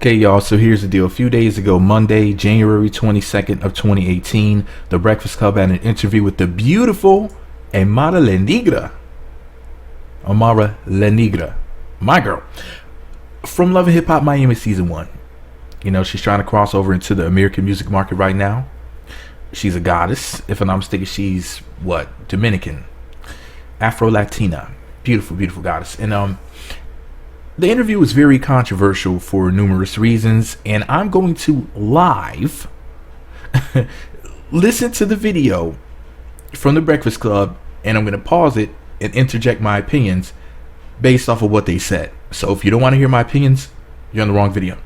Okay, y'all, so here's the deal. A few days ago, Monday, January 22nd of 2018, The Breakfast Club had an interview with the beautiful Amara La Negra. Amara La Negra, my girl, from Love and Hip Hop Miami Season 1. You know, she's trying to cross over into the American music market right now. She's a goddess. If I'm not mistaken, she's, Dominican. Afro-Latina. Beautiful, beautiful goddess. And, the interview was very controversial for numerous reasons, and I'm going to live listen to the video from The Breakfast Club, and I'm going to pause it and interject my opinions based off of what they said. So if you don't want to hear my opinions, you're on the wrong video.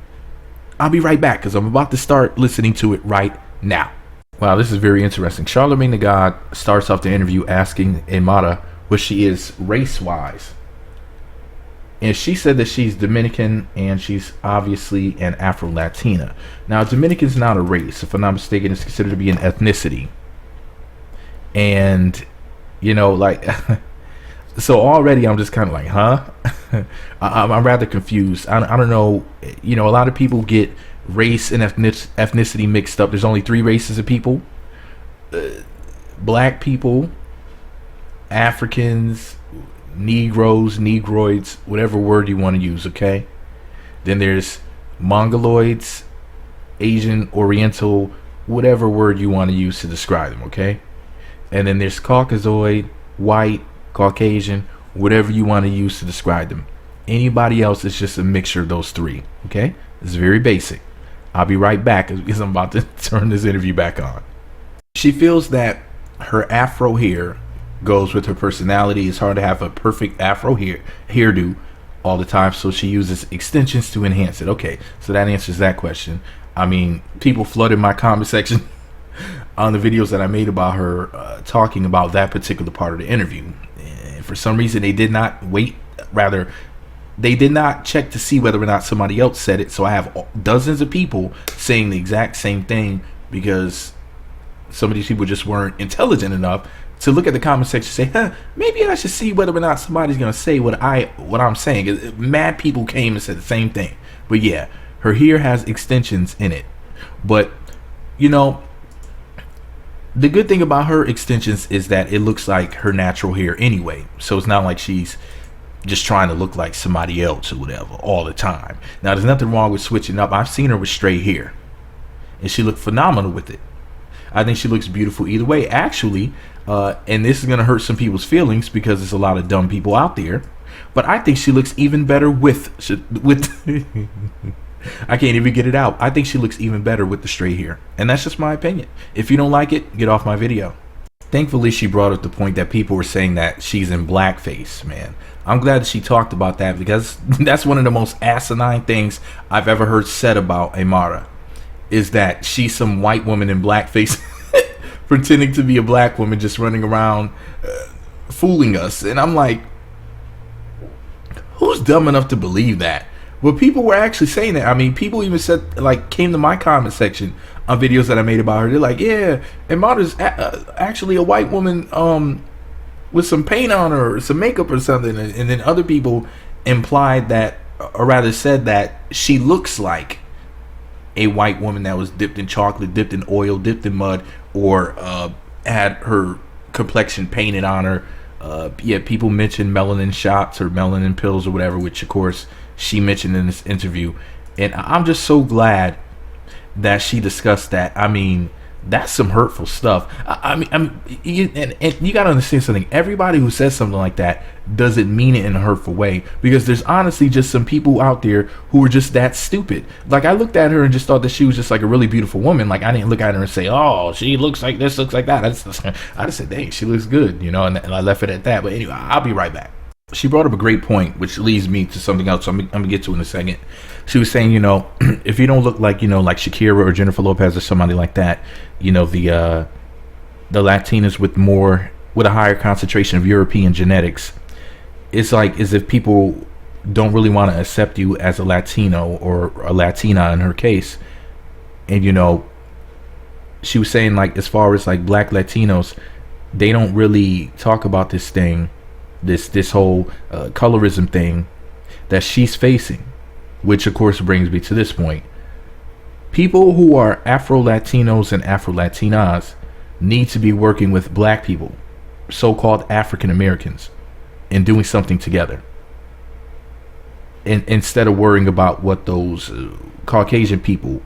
I'll be right back because I'm about to start listening to it right now. Wow, this is very interesting. Charlamagne Tha God starts off the interview asking Amara what she is race-wise. And she said that she's Dominican and she's obviously an Afro-Latina. Now, Dominican's not a race. If I'm not mistaken, it's considered to be an ethnicity. And, you know, like, so already I'm just kind of like, huh? I'm rather confused. I don't know. You know, a lot of people get race and ethnicity mixed up. There's only three races of people. Black people, Africans, Negroes, Negroids, whatever word you want to use, okay? Then there's Mongoloids, Asian, Oriental, whatever word you want to use to describe them, okay? And then there's Caucasoid, white, Caucasian, whatever you want to use to describe them. Anybody else is just a mixture of those three, okay? It's very basic. I'll be right back because I'm about to turn this interview back on. She feels that her afro hair goes with her personality. It's hard to have a perfect afro hairdo all the time, so she uses extensions to enhance it. Okay, so that answers that question. I mean, people flooded my comment section on the videos that I made about her talking about that particular part of the interview, and for some reason they did not they did not check to see whether or not somebody else said it. So I have dozens of people saying the exact same thing because some of these people just weren't intelligent enough to look at the comment section and say, maybe I should see whether or not somebody's gonna say what I'm saying. Mad people came and said the same thing. But yeah, her hair has extensions in it. But you know, the good thing about her extensions is that it looks like her natural hair anyway. So it's not like she's just trying to look like somebody else or whatever all the time. Now, there's nothing wrong with switching up. I've seen her with straight hair, and she looked phenomenal with it. I think she looks beautiful either way, actually. And this is going to hurt some people's feelings because there's a lot of dumb people out there. But I think she looks even better with I can't even get it out. I think she looks even better with the straight hair. And that's just my opinion. If you don't like it, get off my video. Thankfully, she brought up the point that people were saying that she's in blackface, man. I'm glad that she talked about that because that's one of the most asinine things I've ever heard said about Amara, is that she's some white woman in blackface pretending to be a black woman just running around fooling us. And I'm like, who's dumb enough to believe that? Well, people were actually saying that. I mean, people even said, like, came to my comment section on videos that I made about her. They're like, yeah, Amara's actually a white woman with some paint on her or some makeup or something. And then other people implied that, or rather said that she looks like a white woman that was dipped in chocolate, dipped in oil, dipped in mud, or had her complexion painted on her. Yeah, people mentioned melanin shots or melanin pills or whatever, which of course she mentioned in this interview. And I'm just so glad that she discussed that. I mean, that's some hurtful stuff. And you gotta understand something. Everybody who says something like that doesn't mean it in a hurtful way, because there's honestly just some people out there who are just that stupid. Like, I looked at her and just thought that she was just like a really beautiful woman. Like, I didn't look at her and say, oh, she looks like this, looks like that. I just said, dang, she looks good, you know, and I left it at that. But anyway, I'll be right back. She brought up a great point, which leads me to something else I'm gonna get to in a second. She was saying, you know, if you don't look like, you know, like Shakira or Jennifer Lopez or somebody like that, you know, the Latinas with a higher concentration of European genetics, it's like as if people don't really want to accept you as a Latino or a Latina in her case. And, you know, she was saying, like, as far as like black Latinos, they don't really talk about this thing, this whole colorism thing that she's facing. which of course brings me to this point. People who are Afro-Latinos and Afro-Latinas need to be working with black people, so-called African Americans, and doing something together. Instead of worrying about what those Caucasian people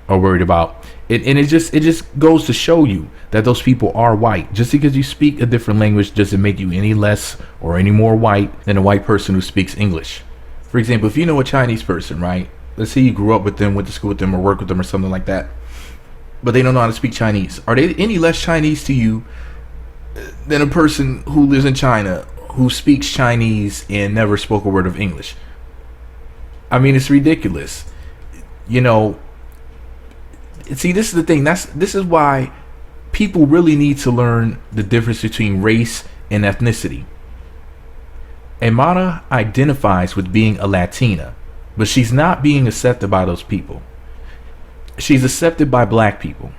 are worried about. And it just goes to show you that those people are white. Just because you speak a different language doesn't make you any less or any more white than a white person who speaks English. For example, if you know a Chinese person, right? Let's say you grew up with them, went to school with them, or work with them or something like that, but they don't know how to speak Chinese. Are they any less Chinese to you than a person who lives in China who speaks Chinese and never spoke a word of English? I mean, it's ridiculous. You know, see, this is the thing. This is why people really need to learn the difference between race and ethnicity. Amara identifies with being a Latina, but she's not being accepted by those people. She's accepted by black people.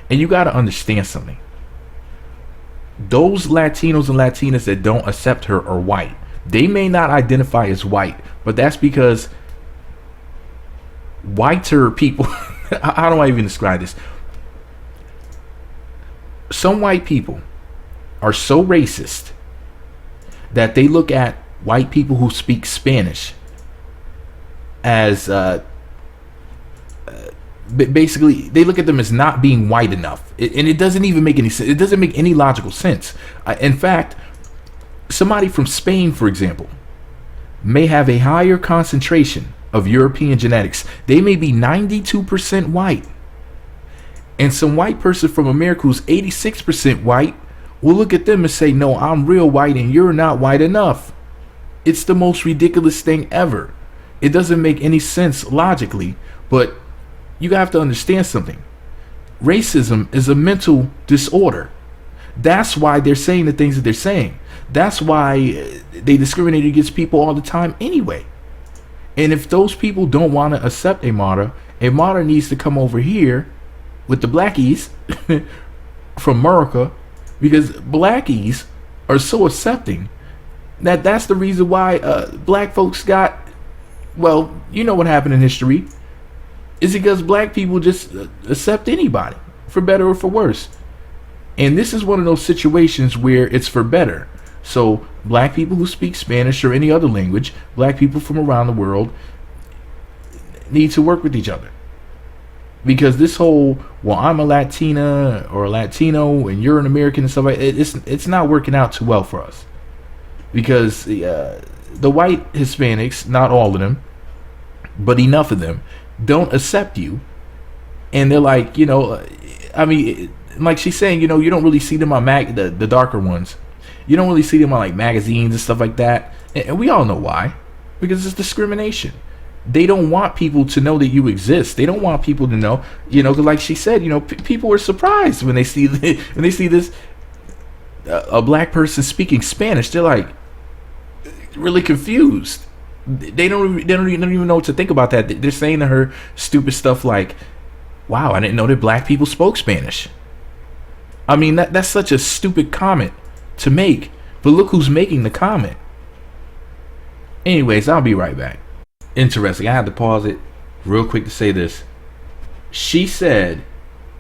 And you got to understand something. Those Latinos and Latinas that don't accept her are white. They may not identify as white, but that's because whiter people, how do I even describe this? Some white people are so racist that they look at white people who speak Spanish as basically, they look at them as not being white enough. And it doesn't even make any sense. It doesn't make any logical sense. In fact, somebody from Spain, for example, may have a higher concentration of European genetics. They may be 92% white. And some white person from America who's 86% white will look at them and say, no, I'm real white and you're not white enough. It's the most ridiculous thing ever. It doesn't make any sense logically, but you have to understand something. Racism is a mental disorder. That's why they're saying the things that they're saying. That's why they discriminate against people all the time anyway. And if those people don't want to accept Amara needs to come over here with the blackies from America, because blackies are so accepting that's the reason why black folks got, well, you know what happened in history. Is because black people just accept anybody, for better or for worse. And this is one of those situations where it's for better. So black people who speak Spanish or any other language, black people from around the world, need to work with each other. Because this whole, well, I'm a Latina or a Latino and you're an American and stuff like that, it's not working out too well for us. Because the white Hispanics, not all of them, but enough of them, don't accept you. And they're like, you know, I mean, like she's saying, you know, you don't really see them on the darker ones. You don't really see them on like magazines and stuff like that. And we all know why. Because it's discrimination. They don't want people to know that you exist. They don't want people to know, you know, 'cause like she said, you know, people are surprised when they see this a black person speaking Spanish. They're like really confused. They don't even know what to think about that. They're saying to her stupid stuff like, wow, I didn't know that black people spoke Spanish. I mean, that's such a stupid comment to make. But look who's making the comment. Anyways, I'll be right back. Interesting. I had to pause it real quick to say this. She said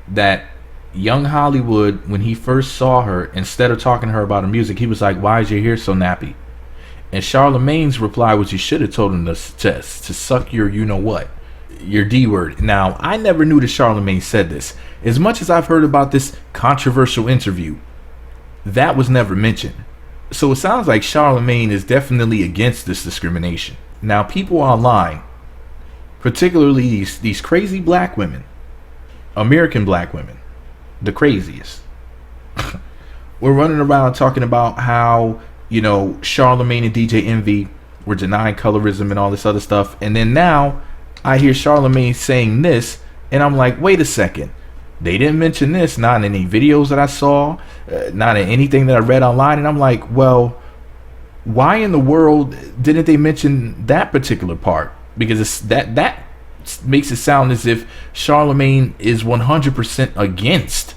that young Hollywood, when he first saw her, instead of talking to her about her music, he was like, why is your hair so nappy? And Charlamagne's reply was, you should have told him to suck your you-know-what, your D word. Now, I never knew that Charlamagne said this. As much as I've heard about this controversial interview, that was never mentioned. So it sounds like Charlamagne is definitely against this discrimination. Now, people online, particularly these crazy black women, American black women, the craziest, we're running around talking about how, you know, Charlamagne and DJ Envy were denying colorism and all this other stuff. And then now I hear Charlamagne saying this, and I'm like, wait a second. They didn't mention this, not in any videos that I saw, not in anything that I read online. And I'm like, well, why in the world didn't they mention that particular part? Because it's that makes it sound as if Charlamagne is 100% against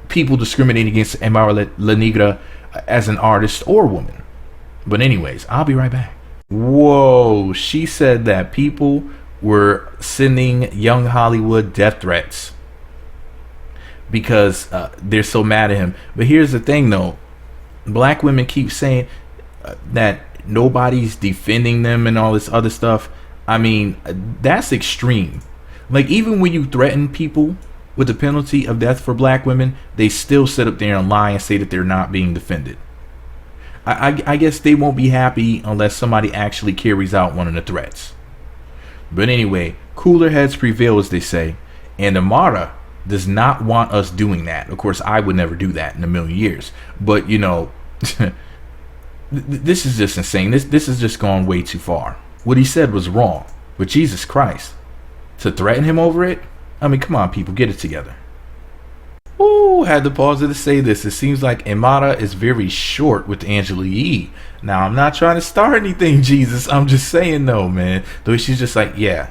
people discriminating against Amara La Negra as an artist or woman. But anyways, I'll be right back. Whoa, she said that people were sending young Hollywood death threats because they're so mad at him. But here's the thing, though. Black women keep saying that nobody's defending them and all this other stuff. I mean, that's extreme. Like, even when you threaten people with the penalty of death for black women, they still sit up there and lie and say that they're not being defended. I guess they won't be happy unless somebody actually carries out one of the threats. But anyway, cooler heads prevail, as they say. And Amara does not want us doing that. Of course, I would never do that in a million years. But, you know, this is just insane. This has just gone way too far. What he said was wrong. But Jesus Christ, to threaten him over it? I mean, come on, people, get it together. Ooh, had to pause it to say this. It seems like Amara is very short with Angela Yee. Now, I'm not trying to start anything, Jesus. I'm just saying, though, man. Though she's just like, yeah,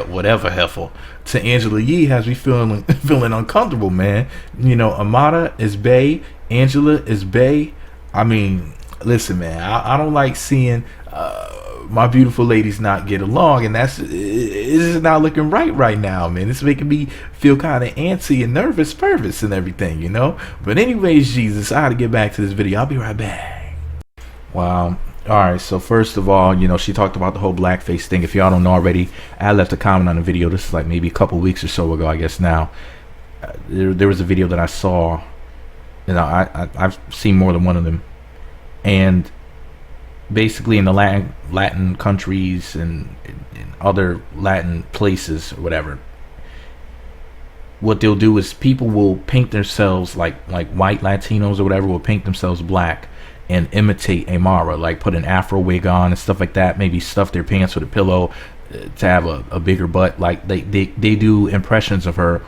whatever, Heffel. To Angela Yee has me feeling uncomfortable, man. You know, Amara is bae. Angela is bae. I mean, listen, man. I don't like seeing my beautiful ladies not get along, and it's not looking right now, man. It's making me feel kind of antsy and nervous and everything, you know. But anyways, Jesus, I had to get back to this video. I'll be right back. Wow. All right, so first of all, you know, she talked about the whole blackface thing. If y'all don't know already, I left a comment on the video. This is like maybe a couple weeks or so ago, I guess now. There was a video that I saw. You know, I've seen more than one of them, and basically in the Latin countries and other Latin places or whatever, what they'll do is people will paint themselves like white Latinos or whatever will paint themselves black and imitate Amara, like put an afro wig on and stuff like that, maybe stuff their pants with a pillow to have a bigger butt. Like they do impressions of her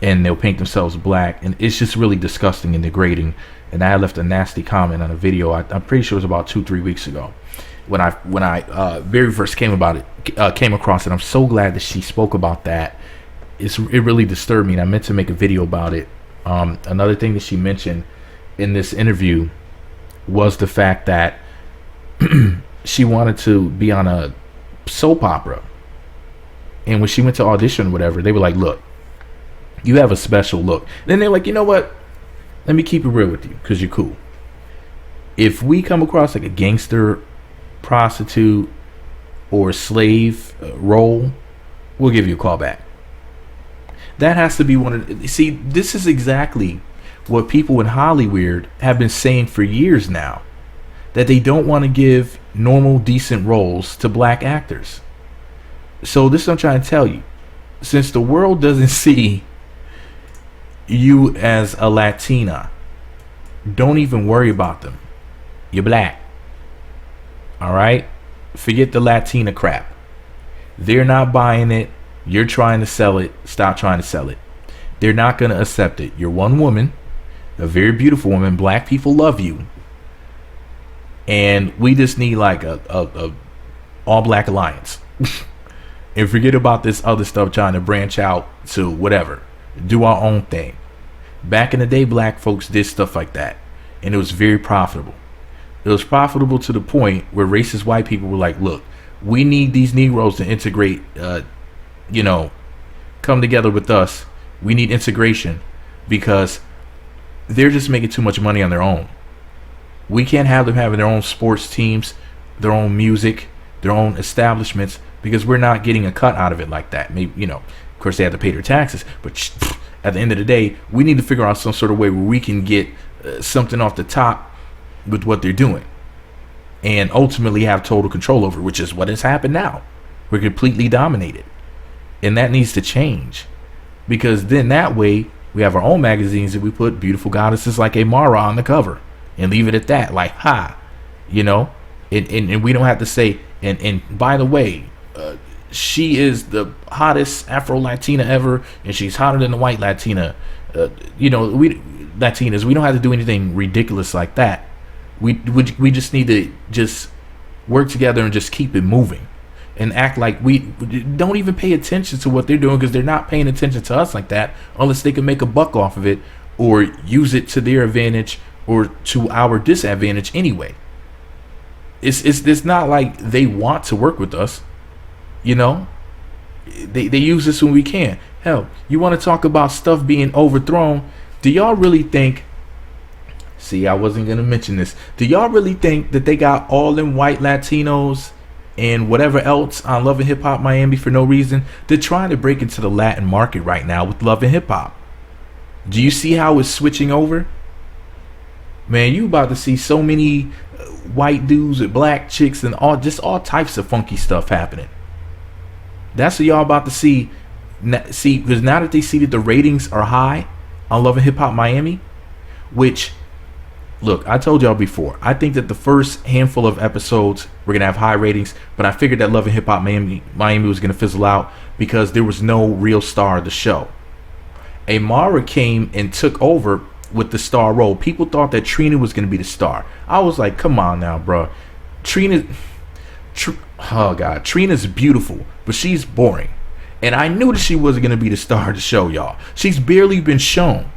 and they'll paint themselves black, and it's just really disgusting and degrading. And I left a nasty comment on a video. I'm pretty sure it was about 2-3 weeks ago when I very first came across it. I'm so glad that she spoke about that. It really disturbed me, and I meant to make a video about it. Another thing that she mentioned in this interview was the fact that she wanted to be on a soap opera, and when she went to audition or whatever, they were like, "Look, you have a special look." Then they're like, "You know what? Let me keep it real with you because you're cool. If we come across like a gangster, prostitute, or slave role, we'll give you a call back." That has to be one of the, see, this is exactly what people in Hollywood have been saying for years now, that they don't want to give normal, decent roles to black actors. So this is what I'm trying to tell you. Since the world doesn't see you as a Latina, don't even worry about them. You're black. All right? Forget the Latina crap. They're not buying it. You're trying to sell it. Stop trying to sell it. They're not going to accept it. You're one woman, a very beautiful woman. Black people love you. And we just need like a all black alliance. And forget about this other stuff trying to branch out to whatever. Do our own thing. Back in the day, black folks did stuff like that, and it was very profitable. It was profitable to the point where racist white people were like, "Look, we need these Negroes to integrate, come together with us. We need integration because they're just making too much money on their own. We can't have them having their own sports teams, their own music, their own establishments, because we're not getting a cut out of it like that." Maybe, of course they have to pay their taxes, but at the end of the day, we need to figure out some sort of way where we can get something off the top with what they're doing and ultimately have total control over, which is what has happened now. We're completely dominated, and that needs to change, because then that way we have our own magazines that we put beautiful goddesses like Amara on the cover and leave it at that, like, and we don't have to say, and by the way, she is the hottest Afro-Latina ever, and she's hotter than the white Latina. We Latinas, we don't have to do anything ridiculous like that. We just need to just work together and just keep it moving, and act like we don't even pay attention to what they're doing, because they're not paying attention to us like that unless they can make a buck off of it or use it to their advantage or to our disadvantage anyway. It's not like they want to work with us, you know. They use this when we can. Hell, you want to talk about stuff being overthrown? Do y'all really think? See, I wasn't gonna mention this. Do y'all really think that they got all them white Latinos and whatever else on Love and Hip Hop Miami for no reason? They're trying to break into the Latin market right now with Love and Hip Hop. Do you see how it's switching over? Man, you about to see so many white dudes with black chicks and all types of funky stuff happening. That's what y'all about to see. See, because now that they see that the ratings are high on Love and Hip Hop Miami, which, look, I told y'all before, I think that the first handful of episodes were gonna have high ratings, but I figured that Love and Hip Hop Miami was gonna fizzle out because there was no real star of the show. Amara came and took over with the star role. People thought that Trina was gonna be the star. I was like, come on now, bro. Oh God, Trina's beautiful, but she's boring. And I knew that she wasn't going to be the star of the show, y'all. She's barely been shown.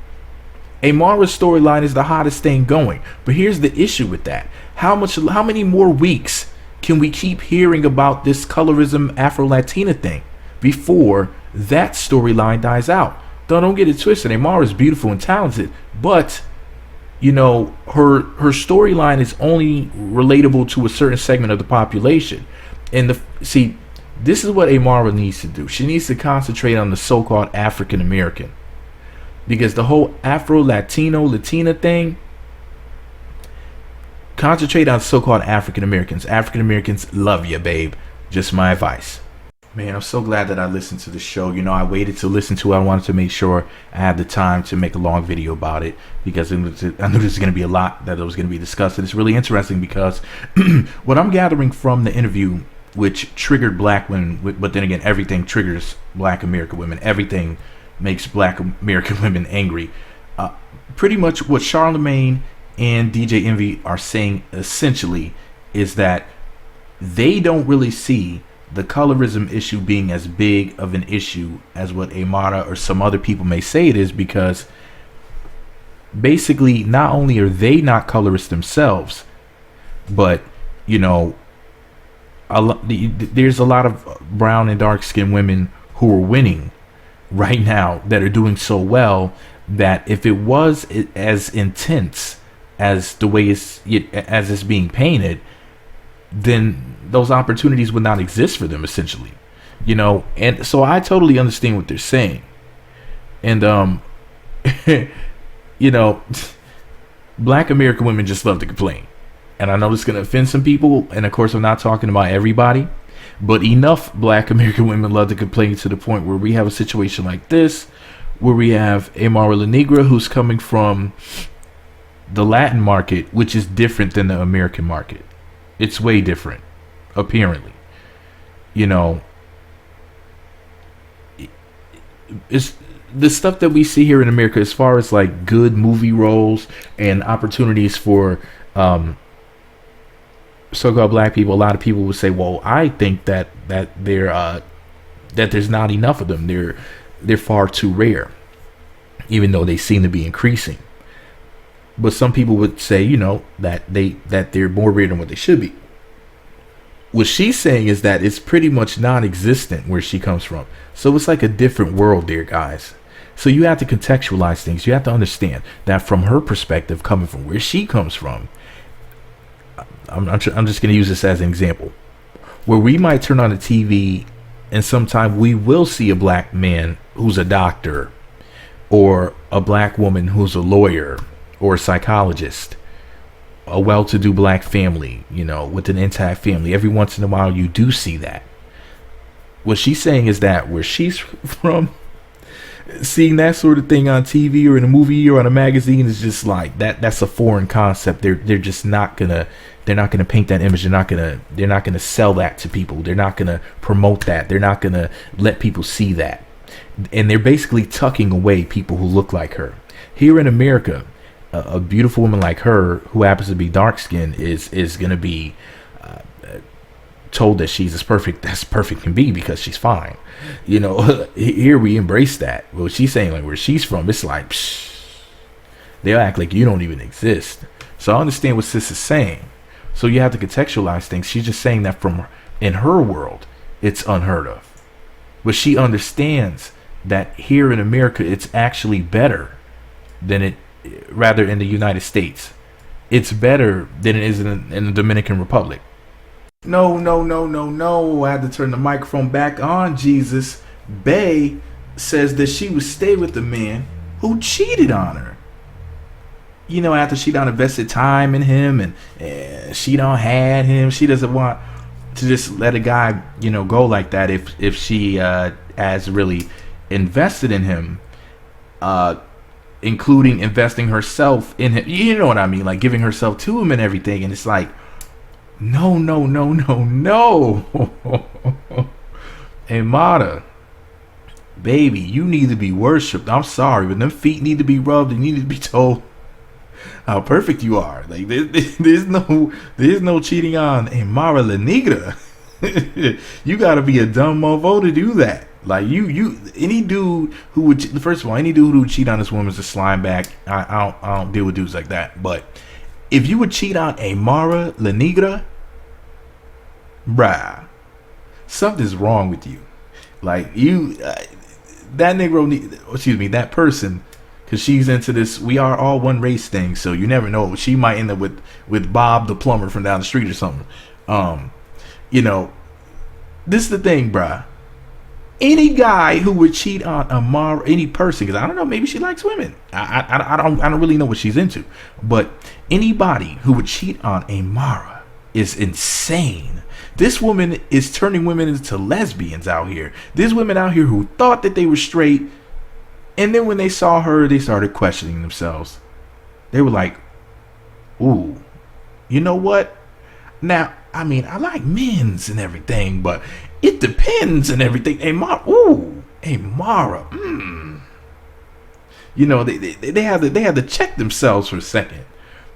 Amara's storyline is the hottest thing going. But here's the issue with that. How many more weeks can we keep hearing about this colorism Afro-Latina thing before that storyline dies out? Don't get it twisted. Amara's beautiful and talented, but you know, her storyline is only relatable to a certain segment of the population. And this is what Amara needs to do. She needs to concentrate on the so-called African American, because the whole Latina thing, concentrate on so-called African Americans. African Americans love you, babe. Just my advice. Man, I'm so glad that I listened to the show. You know, I waited to listen to it. I wanted to make sure I had the time to make a long video about it, because I knew there's going to be a lot that was going to be discussed. And it's really interesting because what I'm gathering from the interview, which triggered black women, but then again, everything triggers black American women. Everything makes black American women angry. Pretty much what Charlamagne and DJ Envy are saying essentially is that they don't really see the colorism issue being as big of an issue as what Amara or some other people may say it is, because basically not only are they not colorists themselves, but you know, there's a lot of brown and dark skinned women who are winning right now that are doing so well that if it was as intense as the way it's being painted, then those opportunities would not exist for them, essentially, you know. And so I totally understand what they're saying. And you know, black American women just love to complain. And I know this is going to offend some people, and of course I'm not talking about everybody, but enough black American women love to complain to the point where we have a situation like this, where we have Amara La Negra, who's coming from the Latin market, which is different than the American market. It's way different, apparently. You know, it's the stuff that we see here in America as far as like good movie roles and opportunities for so-called black people. A lot of people would say, well, I think that there's not enough of them. They're far too rare, even though they seem to be increasing. But some people would say, you know, that they're more rare than what they should be. What she's saying is that it's pretty much non-existent where she comes from. So it's like a different world there, guys. So you have to contextualize things. You have to understand that from her perspective, coming from where she comes from, I'm just going to use this as an example, where we might turn on the TV and sometime we will see a black man who's a doctor, or a black woman who's a lawyer or a psychologist, a well-to-do black family, you know, with an intact family. Every once in a while you do see that. What she's saying is that where she's from, seeing that sort of thing on TV or in a movie or on a magazine is just like that's a foreign concept. They're just not gonna paint that image. They're not gonna sell that to people. They're not gonna promote that. They're not gonna let people see that. And they're basically tucking away people who look like her. Here in America, a beautiful woman like her, who happens to be dark skinned, is gonna be told that she's as perfect can be because she's fine. You know, here we embrace that. Well, she's saying like where she's from, it's like they'll act like you don't even exist. So I understand what sis is saying, So you have to contextualize things. She's just saying that from in her world, it's unheard of. But she understands that here in America, it's actually better than it, rather in the United States. It's better than it is in the Dominican Republic. No, no, no, no, no. I had to turn the microphone back on, Jesus. Bay says that she would stay with the man who cheated on her. You know, after she done invested time in him and she done had him, she doesn't want to just let a guy, you know, go like that if she has really invested in him, including investing herself in him. You know what I mean? Like giving herself to him and everything. And it's like, no, no, no, no, no. Amara, baby, you need to be worshipped. I'm sorry, but them feet need to be rubbed and you need to be told how perfect you are. Like there's no cheating on Amara La Negra. You gotta be a dumb mofo to do that. Like any dude who would, first of all, any dude who would cheat on this woman is a slime bag. I don't deal with dudes like that. But if you would cheat on Amara La Negra, bruh, something's wrong with you. Like you, that Negro, excuse me, that person. Because she's into this we are all one race thing, so you never know. She might end up with Bob the plumber from down the street or something. You know, this is the thing, bruh. Any guy who would cheat on Amara, any person, because I don't know, maybe she likes women. I don't really know what she's into. But anybody who would cheat on Amara is insane. This woman is turning women into lesbians out here. There's women out here who thought that they were straight. And then when they saw her, they started questioning themselves. They were like, ooh, you know what? Now, I mean, I like men's and everything, but it depends and everything. Amara, You know, they have to check themselves for a second.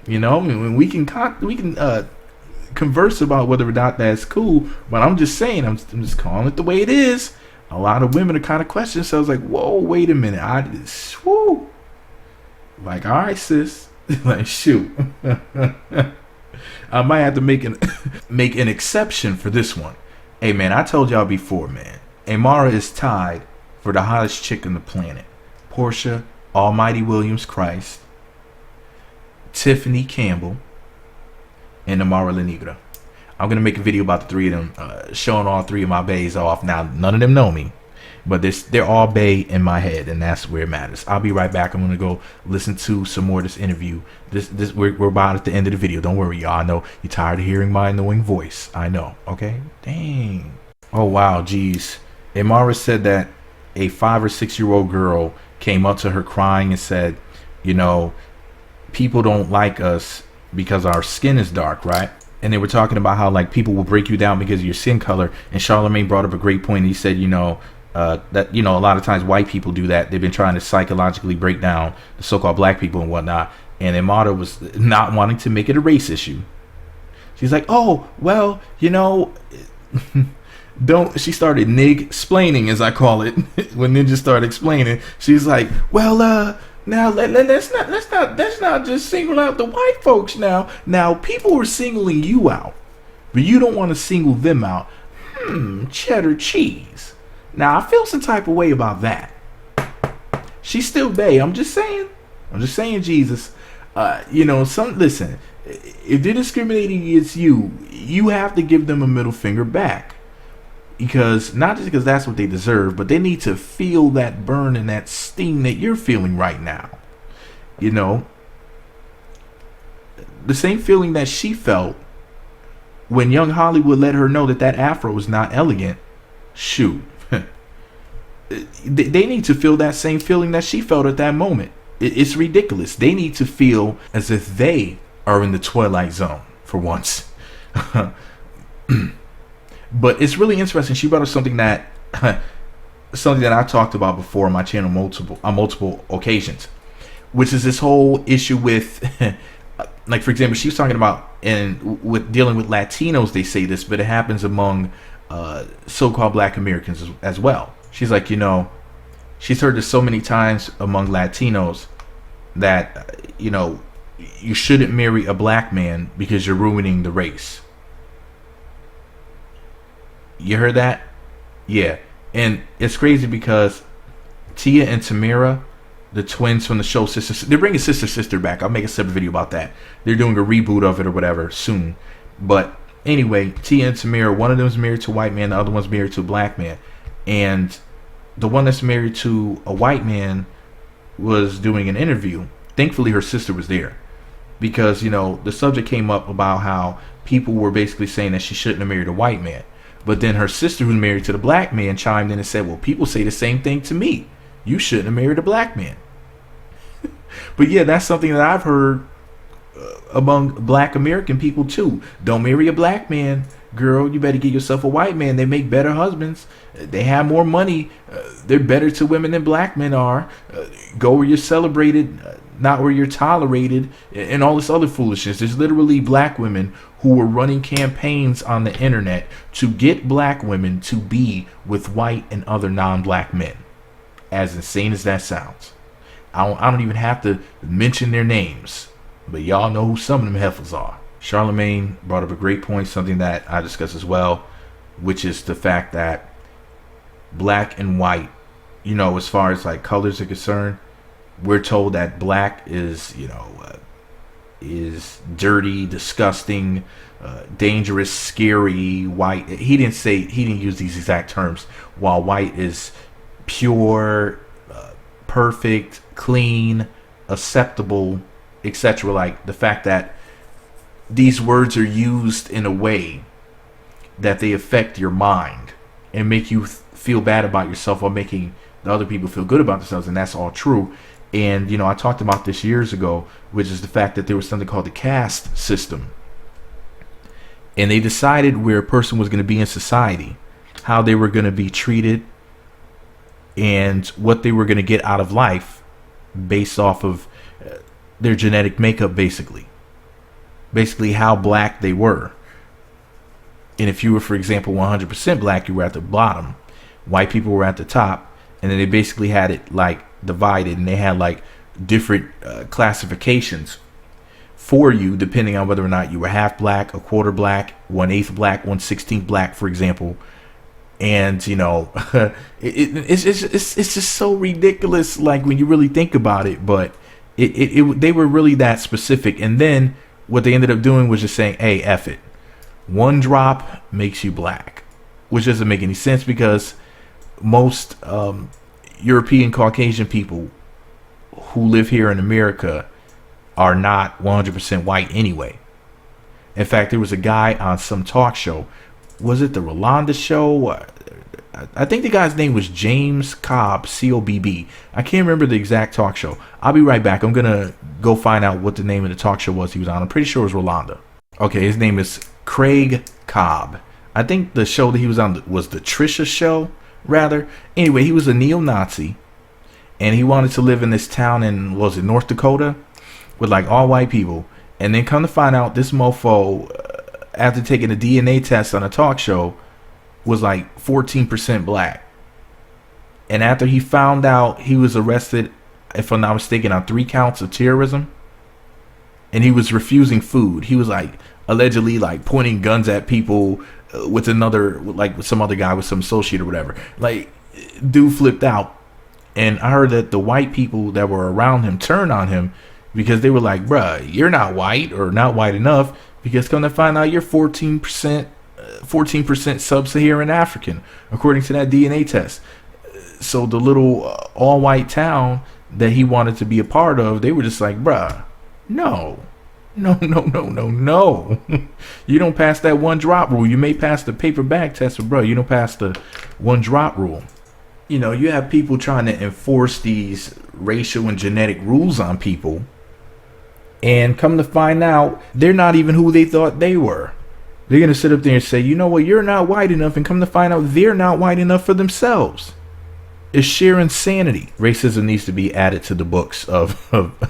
You know, I mean, we can converse about whether or not that's cool, but I'm just saying, I'm just calling it the way it is. A lot of women are kind of questioning themselves like, whoa, wait a minute. Like, all right, sis. Like, shoot. I might have to make an exception for this one. Hey, man, I told y'all before, man. Amara is tied for the hottest chick on the planet. Portia Almighty Williams Christ, Tiffany Campbell, and Amara La Negra. I'm going to make a video about the three of them, showing all three of my bays off. Now, none of them know me, but they're all bay in my head, and that's where it matters. I'll be right back. I'm going to go listen to some more of this interview. We're about at the end of the video. Don't worry, y'all. I know you're tired of hearing my annoying voice. I know, okay? Dang. Oh, wow, geez. Amara said that a 5 or 6 year old girl came up to her crying and said, you know, people don't like us because our skin is dark, right? And they were talking about how like people will break you down because of your skin color. And Charlamagne brought up a great point. He said, you know, that, you know, a lot of times white people do that. They've been trying to psychologically break down the so-called black people and whatnot. And Amara was not wanting to make it a race issue. She's like, oh, well, you know, she started nig-splaining, as I call it. When Ninja started explaining, she's like, well, now let's not just single out the white folks now. Now people are singling you out, but you don't want to single them out. Cheddar cheese. Now I feel some type of way about that. She's still bae. I'm just saying, Jesus. You know, listen. If they're discriminating against you, you have to give them a middle finger back. Because not just because that's what they deserve, but they need to feel that burn and that sting that you're feeling right now. You know, the same feeling that she felt when young Hollywood let her know that afro was not elegant. Shoot. They need to feel that same feeling that she felt at that moment. It's ridiculous. They need to feel as if they are in the Twilight Zone for once. But it's really interesting. She brought up something that I talked about before on my channel on multiple occasions, which is this whole issue with, like, for example, she was talking about, and with dealing with Latinos, they say this, but it happens among so-called black Americans as well. She's like, you know, she's heard this so many times among Latinos that, you know, you shouldn't marry a black man because you're ruining the race. You heard that? Yeah. And it's crazy because Tia and Tamera, the twins from the show Sister, they're bringing Sister back. I'll make a separate video about that. They're doing a reboot of it or whatever soon. But anyway, Tia and Tamera, one of them is married to a white man, the other one's married to a black man. And the one that's married to a white man was doing an interview. Thankfully, her sister was there. Because, you know, the subject came up about how people were basically saying that she shouldn't have married a white man. But then her sister, who's married to the black man, chimed in and said, well, people say the same thing to me. You shouldn't have married a black man. But yeah, that's something that I've heard among black American people too. Don't marry a black man. Girl, you better get yourself a white man. They make better husbands. They have more money. They're better to women than black men are. Go where you're celebrated, not where you're tolerated, and all this other foolishness. There's literally black women who were running campaigns on the internet to get black women to be with white and other non-black men. As insane as that sounds. I don't even have to mention their names, but y'all know who some of them heifers are. Charlamagne brought up a great point, something that I discussed as well, which is the fact that black and white, you know, as far as like colors are concerned, we're told that black is, you know, is dirty, disgusting, dangerous, scary. White, he didn't use these exact terms, while white is pure, perfect, clean, acceptable, etc. Like the fact that these words are used in a way that they affect your mind and make you feel bad about yourself while making the other people feel good about themselves, and that's all true. And, you know, I talked about this years ago, which is the fact that there was something called the caste system. And they decided where a person was going to be in society, how they were going to be treated, and what they were going to get out of life based off of their genetic makeup, basically how black they were. And if you were, for example, 100% black, you were at the bottom, white people were at the top, and then they basically had it like divided, and they had like different classifications for you depending on whether or not you were half black, a quarter black, 1/8 black, 1/16 black, for example. And, you know, it's just so ridiculous, like when you really think about it. But they were really that specific. And then what they ended up doing was just saying, hey, F it. One drop makes you black, which doesn't make any sense because most European Caucasian people who live here in America are not 100% white anyway. In fact, there was a guy on some talk show. Was it the Rolanda show? I think the guy's name was James Cobb, C-O-B-B. I can't remember the exact talk show. I'll be right back. I'm going to go find out what the name of the talk show was he was on. I'm pretty sure it was Rolanda. Okay, his name is Craig Cobb. I think the show that he was on was the Trisha show, rather. Anyway, he was a neo-Nazi, and he wanted to live in this town in, was it North Dakota, with like all white people. And then come to find out, this mofo, after taking a DNA test on a talk show, was like 14% black. And after he found out, he was arrested, if I'm not mistaken, on 3 counts of terrorism. And he was refusing food. He was like allegedly like pointing guns at people with another, like with some other guy, with some associate or whatever. Like, dude flipped out. And I heard that the white people that were around him turned on him because they were like, bruh, you're not white or not white enough, because come to find out you're 14% sub-Saharan African, according to that DNA test. So the little all-white town that he wanted to be a part of, they were just like, bruh, no. You don't pass that 1 drop rule. You may pass the paper bag test, but bro, you don't pass the 1 drop rule. You know, you have people trying to enforce these racial and genetic rules on people, and come to find out, they're not even who they thought they were. They're going to sit up there and say, you know what, you're not white enough, and come to find out they're not white enough for themselves. It's sheer insanity. Racism needs to be added to the books of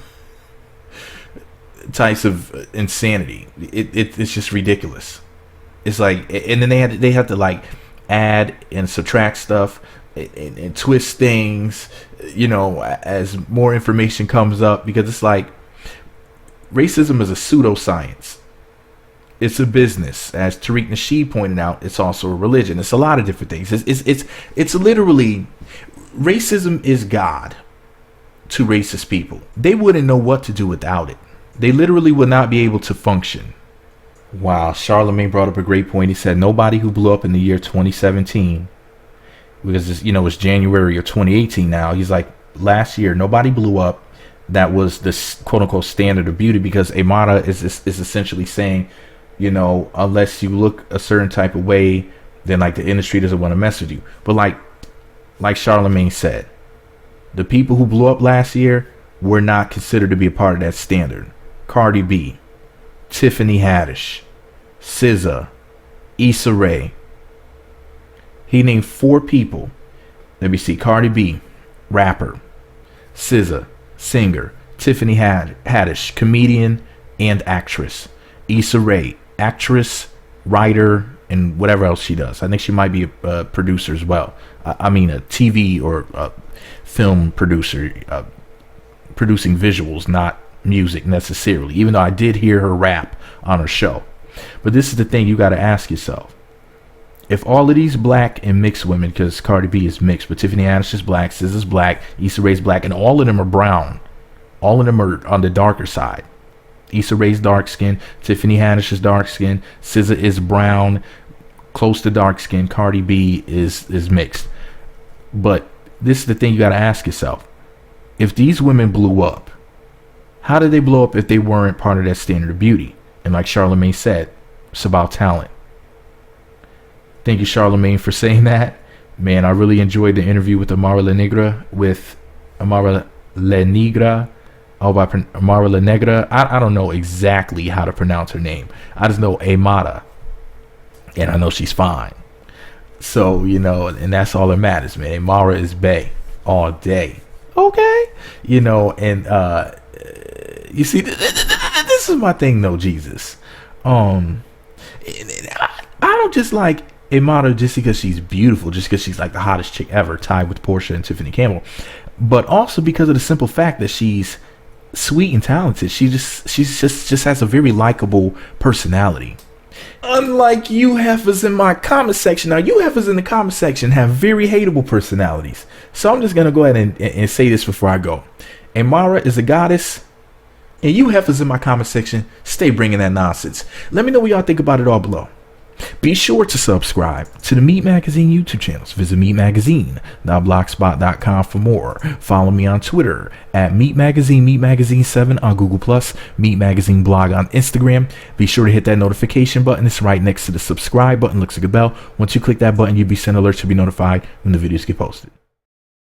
types of insanity. It's just ridiculous. It's like, and then they have to like add and subtract stuff and twist things, you know, as more information comes up, because it's like, Racism is a pseudoscience. It's a business. As Tariq Nasheed pointed out, it's also a religion. It's a lot of different things. It's literally, racism is God to racist people. They wouldn't know what to do without it. They literally would not be able to function. Wow, Charlamagne brought up a great point. He said nobody who blew up in the year 2017, because it's January of 2018 now. He's like, last year nobody blew up that was the quote unquote standard of beauty, because Amara is essentially saying, unless you look a certain type of way, then like the industry doesn't want to mess with you. But like Charlamagne said, the people who blew up last year were not considered to be a part of that standard. Cardi B, Tiffany Haddish, SZA, Issa Rae. He named 4 people. Let me see. Cardi B, rapper. SZA, singer. Tiffany Haddish, comedian and actress. Issa Rae, actress, writer, and whatever else she does. I think she might be a producer as well. I mean, a TV or a film producer, producing visuals, not music necessarily, even though I did hear her rap on her show. But this is the thing you got to ask yourself. If all of these black and mixed women, because Cardi B is mixed, but Tiffany Haddish is black, SZA's black, Issa Rae's black, and all of them are brown, all of them are on the darker side. Issa Rae's dark skin, Tiffany Haddish is dark skin, SZA is brown, close to dark skin, Cardi B is mixed. But this is the thing you got to ask yourself. If these women blew up, how did they blow up if they weren't part of that standard of beauty? And like Charlamagne said, it's about talent. Thank you, Charlamagne, for saying that. Man, I really enjoyed the interview with Amara La Negra. Amara La Negra. I don't know exactly how to pronounce her name. I just know Amara. And I know she's fine. So, and that's all that matters, man. Amara is bae all day. Okay? And you see, this is my thing, though, Jesus. I don't just like Amara just because she's beautiful, just because she's like the hottest chick ever, tied with Portia and Tiffany Campbell, but also because of the simple fact that she's sweet and talented. She just has a very likable personality. Unlike you heifers in my comment section. Now, you heifers in the comment section have very hateable personalities. So I'm just going to go ahead and say this before I go. Amara is a goddess. And you heifers in my comment section, stay bringing that nonsense. Let me know what y'all think about it all below. Be sure to subscribe to the Meat Magazine YouTube channels. Visit meatmagazine.blogspot.com for more. Follow me on Twitter at Meat Magazine, Meat Magazine 7 on Google+, Meat Magazine blog on Instagram. Be sure to hit that notification button. It's right next to the subscribe button. Looks like a bell. Once you click that button, you'll be sent alerts to be notified when the videos get posted.